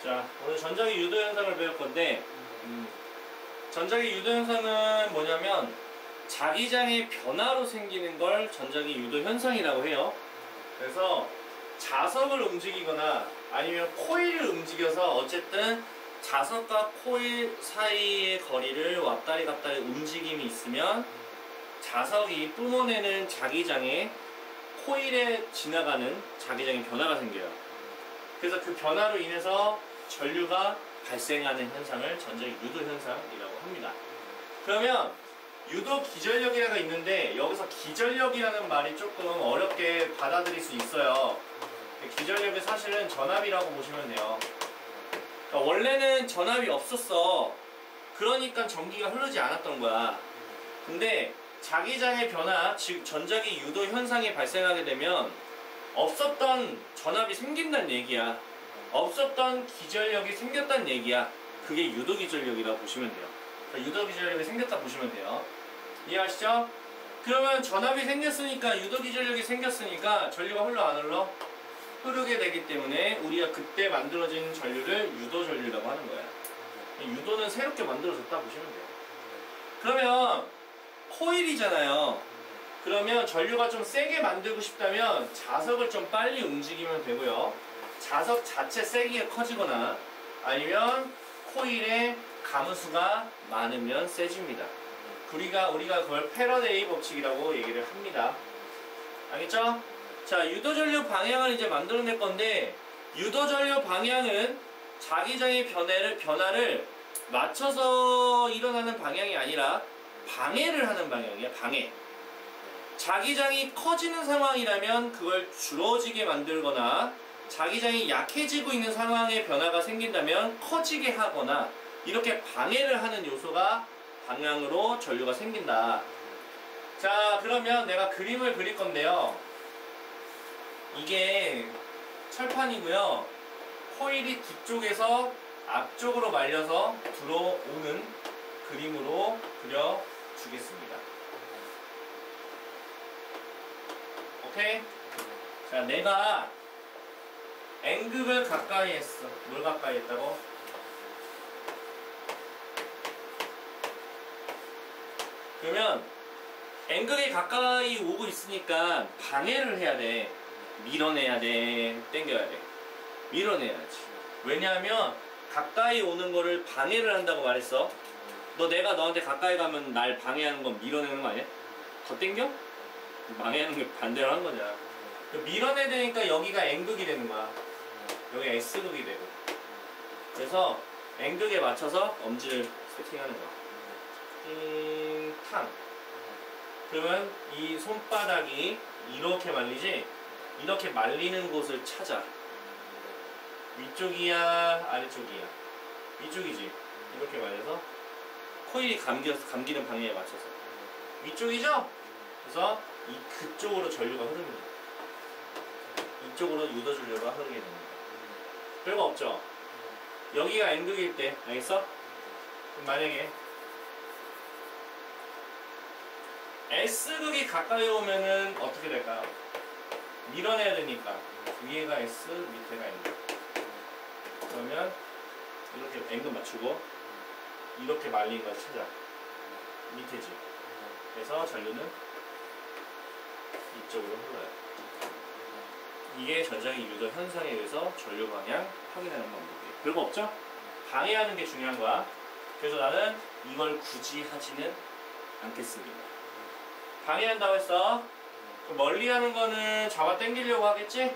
자, 오늘 전자기 유도 현상을 배울 건데, 전자기 유도 현상은 뭐냐면 자기장의 변화로 생기는 걸 전자기 유도 현상이라고 해요. 그래서 자석을 움직이거나 아니면 코일을 움직여서 어쨌든 자석과 코일 사이의 거리를 왔다리 갔다리 움직임이 있으면 자석이 뿜어내는 자기장에 코일에 지나가는 자기장의 변화가 생겨요. 그래서 그 변화로 인해서 전류가 발생하는 현상을 전자기 유도 현상이라고 합니다. 그러면 유도 기전력이라가 있는데 여기서 기전력이라는 말이 조금 어렵게 받아들일 수 있어요. 기전력은 사실은 전압이라고 보시면 돼요. 그러니까 원래는 전압이 없었어. 그러니까 전기가 흐르지 않았던 거야. 근데 자기장의 변화, 즉 전자기 유도 현상이 발생하게 되면 없었던 전압이 생긴다는 얘기야. 없었던 기전력이 생겼다는 얘기야. 그게 유도 기전력이라고 보시면 돼요. 그러니까 유도 기전력이 생겼다 보시면 돼요. 이해하시죠? 그러면 전압이 생겼으니까, 유도 기전력이 생겼으니까 전류가 흘러 안 흘러? 흐르게 되기 때문에 우리가 그때 만들어진 전류를 유도 전류라고 하는 거야. 유도는 새롭게 만들어졌다 보시면 돼요. 그러면 코일이잖아요. 그러면 전류가 좀 세게 만들고 싶다면 자석을 좀 빨리 움직이면 되고요. 자석 자체 세기가 커지거나 아니면 코일의 가무수가 많으면 세집니다. 우리가 그걸 패러데이 법칙이라고 얘기를 합니다. 알겠죠? 자, 유도전류 방향을 이제 만들어낼 건데, 유도전류 방향은 자기장의 변화를 맞춰서 일어나는 방향이 아니라 방해를 하는 방향이야. 방해. 자기장이 커지는 상황이라면 그걸 줄어지게 만들거나, 자기장이 약해지고 있는 상황에 변화가 생긴다면 커지게 하거나, 이렇게 방해를 하는 요소가 방향으로 전류가 생긴다. 자, 그러면 내가 그림을 그릴 건데요. 이게 철판이고요. 코일이 뒤쪽에서 앞쪽으로 말려서 들어오는 그림으로 그려주겠습니다. 오케이? 자, 내가 N극을 가까이 했어. 뭘 가까이 했다고? 그러면 N극이 가까이 오고 있으니까 방해를 해야 돼. 밀어내야 돼. 당겨야 돼. 밀어내야지. 왜냐하면 가까이 오는 거를 방해를 한다고 말했어. 내가 너한테 가까이 가면 날 방해하는 건 밀어내는 거 아니야? 더 당겨? 방해하는 게 반대로 하는 거잖아. 밀어내야 되니까 여기가 N극이 되는 거야. 여기 S극이 되고. 그래서 N극에 맞춰서 엄지를 세팅하는 거야. 탕. 그러면 이 손바닥이 이렇게 말리지? 이렇게 말리는 곳을 찾아. 위쪽이야, 아래쪽이야? 위쪽이지. 이렇게 말려서 코일이 감기는 방향에 맞춰서 위쪽이죠? 그래서 그쪽으로 전류가 흐릅니다. 이쪽으로 유도 전류가 흐르게 됩니다. 별거 없죠? 여기가 N극일 때, 알겠어? 그럼 만약에 S극이 가까이 오면은 어떻게 될까요? 밀어내야 되니까 위에가 S, 밑에가 N. 그러면 이렇게 N극 맞추고 이렇게 말린 걸 찾아. 밑에지. 그래서 전류는 이쪽으로 흘러요. 이게 전자기 유도 현상에 의해서 전류 방향 확인하는 방법이에요. 별거 없죠? 방해하는 게 중요한 거야. 그래서 나는 이걸 굳이 하지는 않겠습니다. 방해한다고 했어. 멀리 하는 거는 잡아 당기려고 하겠지?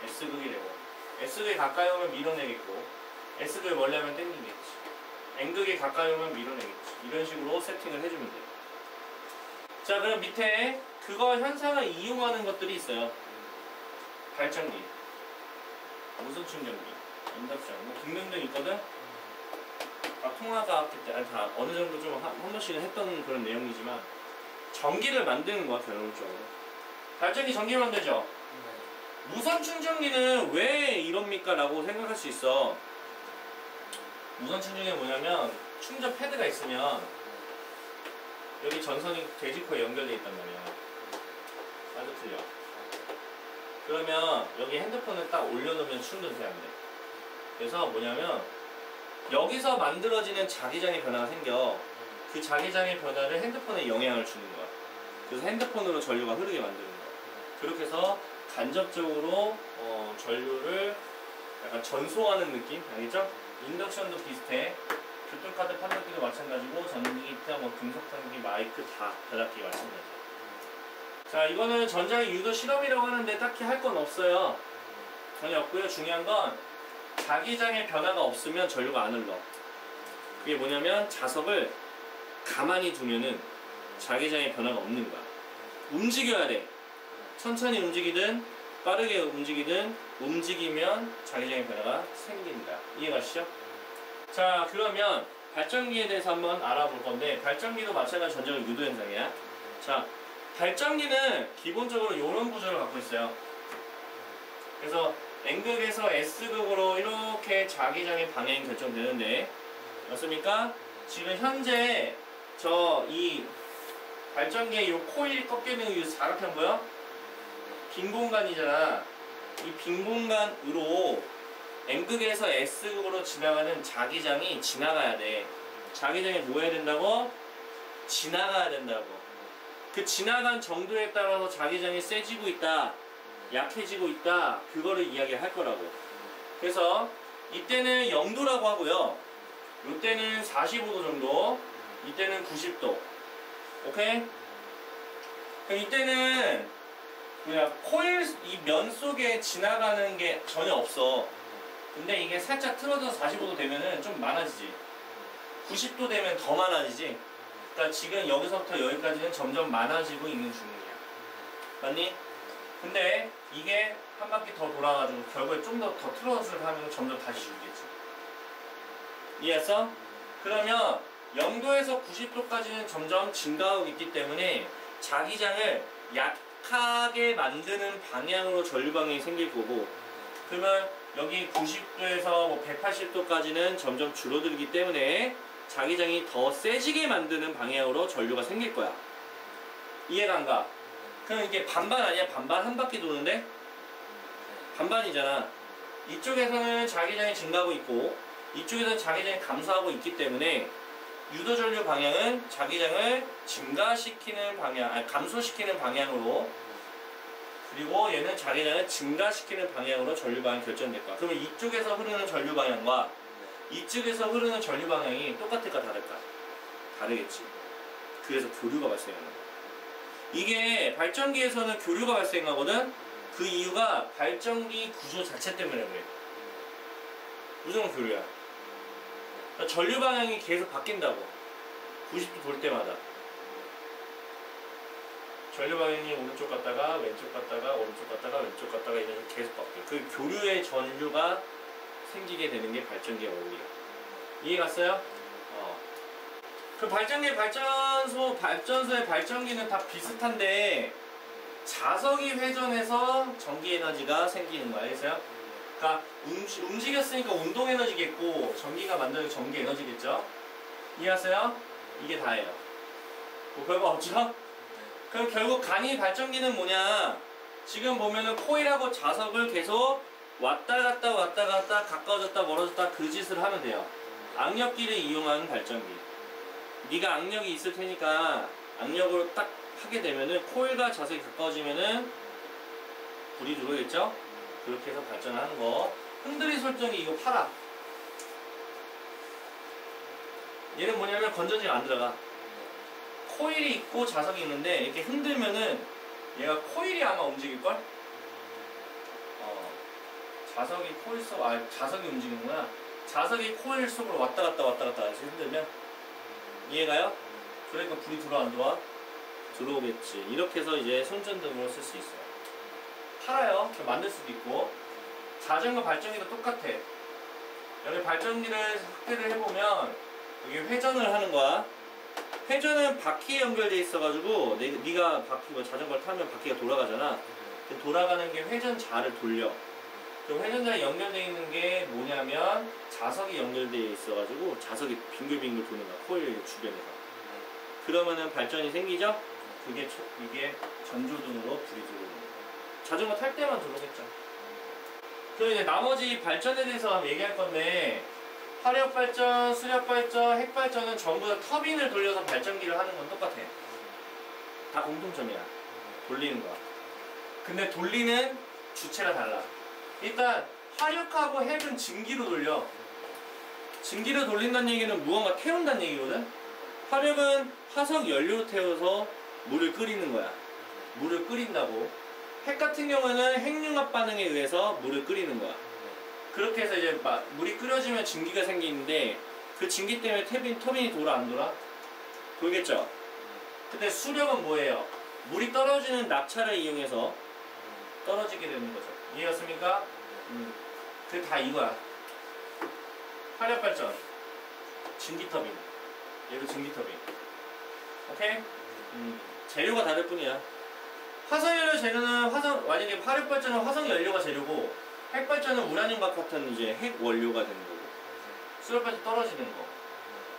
S극이 되고, S극에 가까이 오면 밀어내겠고, S극에 멀리 하면 당기겠지. N극에 가까이 오면 밀어내겠지. 이런 식으로 세팅을 해주면 돼요. 자, 그럼 밑에 그거 현상을 이용하는 것들이 있어요. 발전기, 무선 충전기, 인덕션, 등등등 있거든? 통화과학 때, 다 어느 정도 좀 한 번씩은 했던 그런 내용이지만, 전기를 만드는 것 같아요, 결론적으로. 발전기 전기 만들죠? 무선 충전기는 왜 이럽니까? 라고 생각할 수 있어. 무선 충전기가 뭐냐면, 충전 패드가 있으면, 여기 전선이 돼지코에 연결되어 있단 말이야. 아주 틀려. 그러면, 여기 핸드폰을 딱 올려놓으면 충전돼야 돼. 그래서 뭐냐면 여기서 만들어지는 자기장의 변화가 생겨. 그 자기장의 변화를 핸드폰에 영향을 주는 거야. 그래서 핸드폰으로 전류가 흐르게 만드는 거야. 그렇게 해서 간접적으로 전류를 약간 전송하는 느낌? 알겠죠? 인덕션도 비슷해. 교통카드 판독기도 마찬가지고, 전기 기타, 뭐 금속탄기, 마이크 다 변압기 마찬가지야. 자, 이거는 전자의 유도 실험이라고 하는데 딱히 할 건 없어요. 전혀 없고요. 중요한 건 자기장의 변화가 없으면 전류가 안 흘러. 그게 뭐냐면 자석을 가만히 두면은 자기장의 변화가 없는 거야. 움직여야 돼. 천천히 움직이든 빠르게 움직이든 움직이면 자기장의 변화가 생긴다. 이해가시죠? 자, 그러면 발전기에 대해서 한번 알아볼 건데, 발전기도 마찬가지 전자의 유도 현상이야. 자, 발전기는 기본적으로 이런 구조를 갖고 있어요. 그래서 N극에서 S극으로 이렇게 자기장의 방향이 결정되는데, 맞습니까? 지금 현재 이 발전기의 이 코일 꺾이는 이 사각형 보여? 빈 공간이잖아. 이 빈 공간으로 N극에서 S극으로 지나가는 자기장이 지나가야 돼. 자기장이 뭐 해야 된다고? 지나가야 된다고. 그 지나간 정도에 따라서 자기장이 세지고 있다, 약해지고 있다, 그거를 이야기할 거라고. 그래서 이때는 0도라고 하고요. 이때는 45도 정도, 이때는 90도. 오케이? 그럼 이때는 그냥 코일 이 면 속에 지나가는 게 전혀 없어. 근데 이게 살짝 틀어져서 45도 되면은 좀 많아지지. 90도 되면 더 많아지지. 그러니까 지금 여기서부터 여기까지는 점점 많아지고 있는 중이야. 맞니? 근데 이게 한 바퀴 더 돌아가지고 결국에 좀 더 틀어져서 하면 점점 다시 줄겠지. 이해했어? 그러면 0도에서 90도까지는 점점 증가하고 있기 때문에 자기장을 약하게 만드는 방향으로 전류 방향이 생길 거고, 그러면 여기 90도에서 뭐 180도까지는 점점 줄어들기 때문에 자기장이 더 세지게 만드는 방향으로 전류가 생길 거야. 이해가 안 가? 그럼 이게 반반 아니야? 반반 한 바퀴 도는데? 반반이잖아. 이쪽에서는 자기장이 증가하고 있고 이쪽에서는 자기장이 감소하고 있기 때문에 유도전류 방향은 자기장을 증가시키는 방향, 아니 감소시키는 방향으로, 그리고 얘는 자기장을 증가시키는 방향으로 전류 방향이 결정될 거야. 그러면 이쪽에서 흐르는 전류 방향과 이쪽에서 흐르는 전류 방향이 똑같을까 다를까? 다르겠지. 그래서 교류가 발생하는 거야. 이게 발전기에서는 교류가 발생하거든. 그 이유가 발전기 구조 자체 때문에 그래. 무조건 교류야. 그러니까 전류 방향이 계속 바뀐다고. 90도 돌 때마다 전류 방향이 오른쪽 갔다가 왼쪽 갔다가 오른쪽 갔다가 왼쪽 갔다가 이런 식으로 계속 바뀌어. 그 교류의 전류가 생기게 되는 게 발전기의 원리야. 이해 갔어요? 그 발전기, 발전소의 발전기는 다 비슷한데 자석이 회전해서 전기 에너지가 생기는 거야. 알겠어요? 그러니까 움직였으니까 운동 에너지겠고 전기가 만드는 전기 에너지겠죠? 이해하세요? 이게 다예요. 뭐 별거 없죠? 그럼 결국 간이 발전기는 뭐냐? 지금 보면은 코일하고 자석을 계속 왔다 갔다 왔다 갔다 가까워졌다 멀어졌다 그 짓을 하면 돼요. 악력기를 이용하는 발전기. 네가 악력이 있을 테니까 악력으로 딱 하게 되면은 코일과 자석이 가까워지면은 불이 들어오겠죠? 그렇게 해서 발전하는 거. 흔들이 설정기 이거 팔아. 얘는 뭐냐면 건전지가 안 들어가. 코일이 있고 자석이 있는데 이렇게 흔들면은 얘가 코일이 아마 움직일걸? 자석이 코일 속, 자석이 움직이는구나. 자석이 코일 속으로 왔다 갔다 왔다 갔다 이렇게 흔들면 이해가요? 그러니까 불이 들어와 안 들어와? 들어오겠지. 이렇게 해서 이제 손전등으로 쓸 수 있어요. 팔아요. 만들 수도 있고. 자전거 발전기도 똑같아. 여기 발전기를 확대를 해보면 여기 회전을 하는 거야. 회전은 바퀴에 연결돼 있어가지고 네가 바퀴 자전거를 타면 바퀴가 돌아가잖아. 돌아가는 게 회전자를 돌려. 그 회전자에 연결되어 있는 게 뭐냐면 자석이 연결되어 있어가지고 자석이 빙글빙글 도는 거야. 코일 주변에서. 그러면은 발전이 생기죠? 이게 전조등으로 불이 들어오는 거야. 자전거 탈 때만 들어오겠죠. 그리고 이제 나머지 발전에 대해서 한번 얘기할 건데, 화력 발전, 수력 발전, 핵 발전은 전부 다 터빈을 돌려서 발전기를 하는 건 똑같아. 다 공통점이야. 돌리는 거야. 근데 돌리는 주체가 달라. 일단 화력하고 핵은 증기로 돌려. 증기로 돌린다는 얘기는 무언가 태운다는 얘기거든. 화력은 화석 연료로 태워서 물을 끓이는 거야. 물을 끓인다고. 핵 같은 경우는 핵융합 반응에 의해서 물을 끓이는 거야. 그렇게 해서 이제 물이 끓여지면 증기가 생기는데, 그 증기 때문에 터빈이 돌아 안 돌아? 돌겠죠? 근데 수력은 뭐예요? 물이 떨어지는 낙차를 이용해서 떨어지게 되는 거죠. 이해갔습니까? 그게 다 이거야. 화력 발전, 증기 터빈. 얘도 증기 터빈. 오케이? 재료가 다를 뿐이야. 화석연료 재료는 만약에 화력 발전은 화석 연료가 재료고, 핵 발전은 우라늄과 같은 이제 핵 원료가 되는 거고, 수력 발전 떨어지는 거.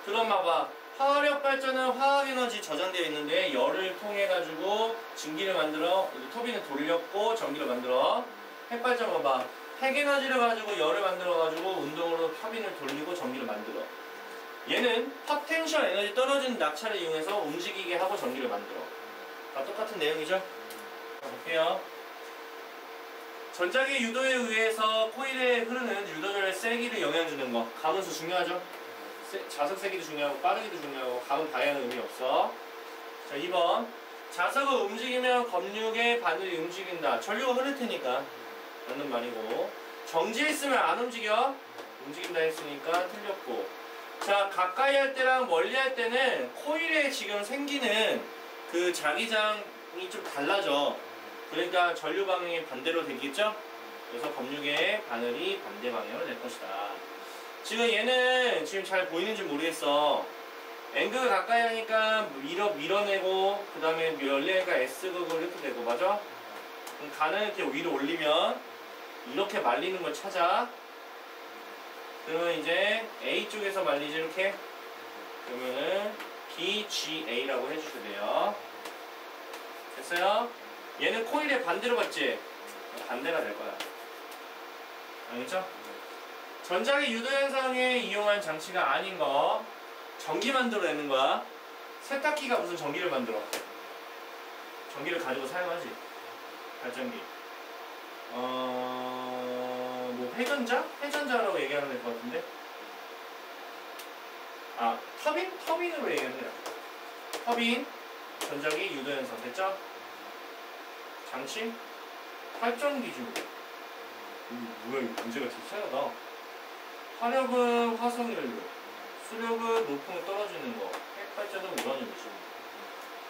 그럼 봐봐. 화력 발전은 화학 에너지 저장되어 있는데, 열을 통해 가지고 증기를 만들어 터빈을 돌렸고 전기를 만들어. 핵 발전 봐봐. 핵 에너지를 가지고 열을 만들어 가지고 운동으로 터빈을 돌리고 전기를 만들어. 얘는 포텐셜 에너지 떨어지는 낙차를 이용해서 움직이게 하고 전기를 만들어. 다 똑같은 내용이죠? 자, 볼게요. 전자기 유도에 의해서 코일에 흐르는 유도절의 세기를 영향주는 거. 감은수 중요하죠? 자석 세기도 중요하고 빠르기도 중요하고, 감은 방향은 의미 없어. 자, 2번. 자석을 움직이면 검육의 바늘이 움직인다. 전류가 흐를 테니까 맞는 말이고, 정지해 있으면 안 움직여. 움직인다 했으니까 틀렸고. 자, 가까이 할 때랑 멀리 할 때는 코일에 지금 생기는 그 자기장이 좀 달라져. 그러니까 전류 방향이 반대로 되겠죠? 그래서 검육의 바늘이 반대 방향으로 될 것이다. 지금 얘는 지금 잘 보이는지 모르겠어. N극을 가까이 하니까 밀어내고, 그 다음에 열리니까 S극을 이렇게 되고, 맞아? 그럼 간을 이렇게 위로 올리면 이렇게 말리는 걸 찾아. 그러면 이제 A 쪽에서 말리지, 이렇게. 그러면은 BGA라고 해주셔야 돼요. 됐어요? 얘는 코일의 반대로 갔지? 반대가 될 거야. 알겠죠? 전자기 유도 현상에 이용한 장치가 아닌 거, 전기 만들어내는 거야. 세탁기가 무슨 전기를 만들어? 전기를 가지고 사용하지. 발전기. 뭐 회전자? 회전자라고 얘기하면 될 것 같은데. 아, 터빈? 터빈으로 얘기하면 돼요. 터빈, 전자기 유도 현상. 됐죠? 장치? 발전기지 뭐. 뭐야, 이거 문제가 되게 희한하다. 화력은 화석연료, 수력은 높음에 떨어지는 거, 핵 발전은